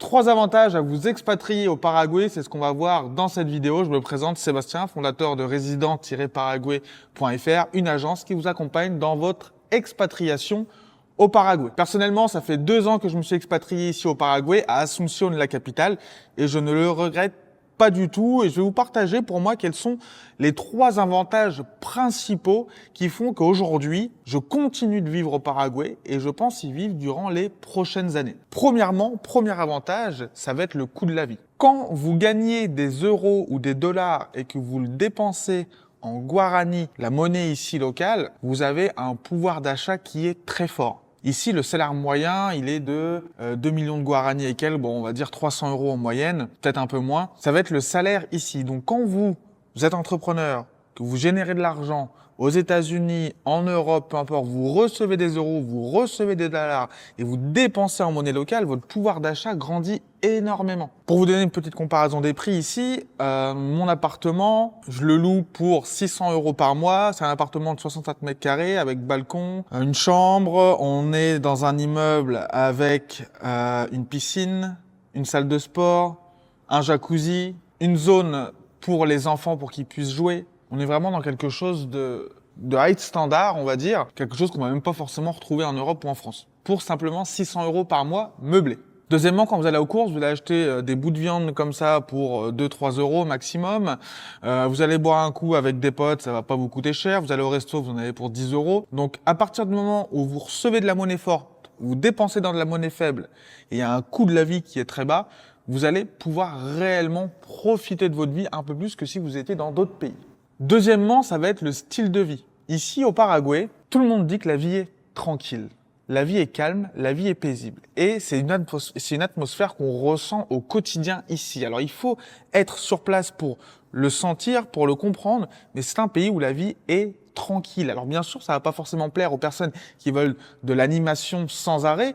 3 avantages à vous expatrier au Paraguay, c'est ce qu'on va voir dans cette vidéo. Je me présente Sébastien, fondateur de Resident-Paraguay.fr, une agence qui vous accompagne dans votre expatriation au Paraguay. Personnellement, ça fait 2 ans que je me suis expatrié ici au Paraguay, à Asunción, la capitale, et je ne le regrette pas du tout. Et je vais vous partager pour moi quels sont les 3 avantages principaux qui font qu'aujourd'hui, je continue de vivre au Paraguay et je pense y vivre durant les prochaines années. Premièrement, premier avantage, ça va être le coût de la vie. Quand vous gagnez des euros ou des dollars et que vous le dépensez en guarani, la monnaie ici locale, vous avez un pouvoir d'achat qui est très fort. Ici, le salaire moyen, il est de 2 millions de guarani et quelques, bon, on va dire 300 euros en moyenne, peut-être un peu moins. Ça va être le salaire ici. Donc, quand vous êtes entrepreneur, que vous générez de l'argent aux États-Unis, en Europe, peu importe, vous recevez des euros, vous recevez des dollars et vous dépensez en monnaie locale, votre pouvoir d'achat grandit énormément. Pour vous donner une petite comparaison des prix ici, mon appartement, je le loue pour 600 euros par mois. C'est un appartement de 65 mètres carrés avec balcon, une chambre. On est dans un immeuble avec une piscine, une salle de sport, un jacuzzi, une zone pour les enfants pour qu'ils puissent jouer. On est vraiment dans quelque chose de high standard, on va dire, quelque chose qu'on va même pas forcément retrouver en Europe ou en France, pour simplement 600 euros par mois meublé. Deuxièmement, quand vous allez aux courses, vous allez acheter des bouts de viande comme ça pour 2-3 euros maximum. Vous allez boire un coup avec des potes, ça va pas vous coûter cher. Vous allez au resto, vous en avez pour 10 euros. Donc, à partir du moment où vous recevez de la monnaie forte, vous dépensez dans de la monnaie faible, et il y a un coût de la vie qui est très bas, vous allez pouvoir réellement profiter de votre vie un peu plus que si vous étiez dans d'autres pays. Deuxièmement, ça va être le style de vie. Ici, au Paraguay, tout le monde dit que la vie est tranquille. La vie est calme, la vie est paisible. Et c'est une atmosphère qu'on ressent au quotidien ici. Alors, il faut être sur place pour le sentir, pour le comprendre, mais c'est un pays où la vie est tranquille. Alors, bien sûr, ça va pas forcément plaire aux personnes qui veulent de l'animation sans arrêt,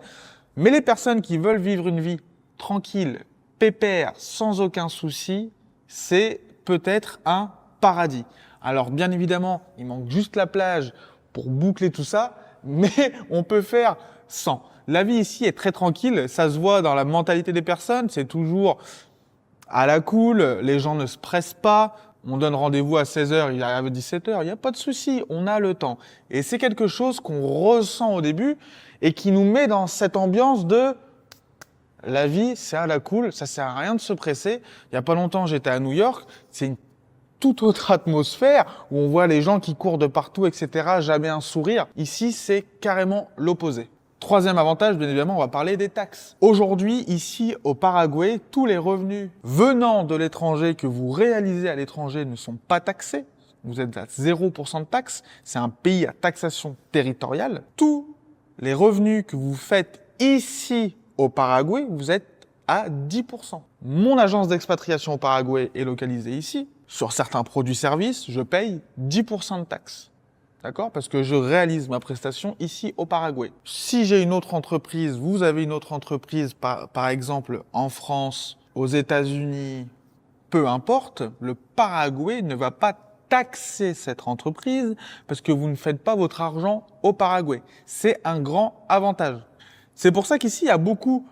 mais les personnes qui veulent vivre une vie tranquille, pépère, sans aucun souci, c'est peut-être un paradis. Alors, bien évidemment, il manque juste la plage pour boucler tout ça, mais on peut faire sans. La vie ici est très tranquille, ça se voit dans la mentalité des personnes, c'est toujours à la cool, les gens ne se pressent pas, on donne rendez-vous à 16h, il arrive à 17h, il n'y a pas de souci, on a le temps. Et c'est quelque chose qu'on ressent au début et qui nous met dans cette ambiance de la vie, c'est à la cool, ça sert à rien de se presser. Il n'y a pas longtemps, j'étais à New York, c'est une toute autre atmosphère où on voit les gens qui courent de partout, etc. Jamais un sourire. Ici, c'est carrément l'opposé. Troisième avantage, bien évidemment, on va parler des taxes. Aujourd'hui, ici au Paraguay, tous les revenus venant de l'étranger que vous réalisez à l'étranger ne sont pas taxés. Vous êtes à 0% de taxes. C'est un pays à taxation territoriale. Tous les revenus que vous faites ici au Paraguay, vous êtes à 10%. Mon agence d'expatriation au Paraguay est localisée ici. Sur certains produits-services, je paye 10% de taxes. D'accord? Parce que je réalise ma prestation ici au Paraguay. Si j'ai une autre entreprise, vous avez une autre entreprise, par exemple en France, aux États-Unis, peu importe, le Paraguay ne va pas taxer cette entreprise parce que vous ne faites pas votre argent au Paraguay. C'est un grand avantage. C'est pour ça qu'ici, il y a beaucoup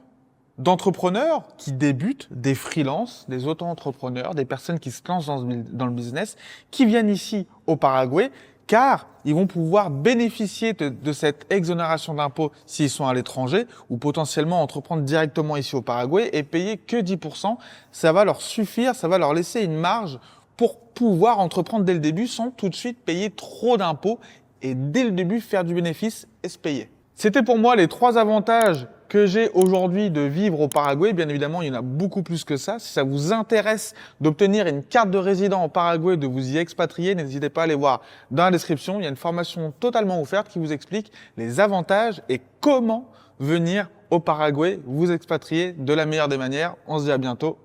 d'entrepreneurs qui débutent, des freelances, des auto-entrepreneurs, des personnes qui se lancent dans le business, qui viennent ici au Paraguay, car ils vont pouvoir bénéficier de cette exonération d'impôts s'ils sont à l'étranger, ou potentiellement entreprendre directement ici au Paraguay et payer que 10%. Ça va leur suffire, ça va leur laisser une marge pour pouvoir entreprendre dès le début sans tout de suite payer trop d'impôts et dès le début faire du bénéfice et se payer. C'était pour moi les 3 avantages que j'ai aujourd'hui de vivre au Paraguay. Bien évidemment, il y en a beaucoup plus que ça. Si ça vous intéresse d'obtenir une carte de résident au Paraguay, de vous y expatrier, n'hésitez pas à aller voir dans la description. Il y a une formation totalement offerte qui vous explique les avantages et comment venir au Paraguay vous expatrier de la meilleure des manières. On se dit à bientôt.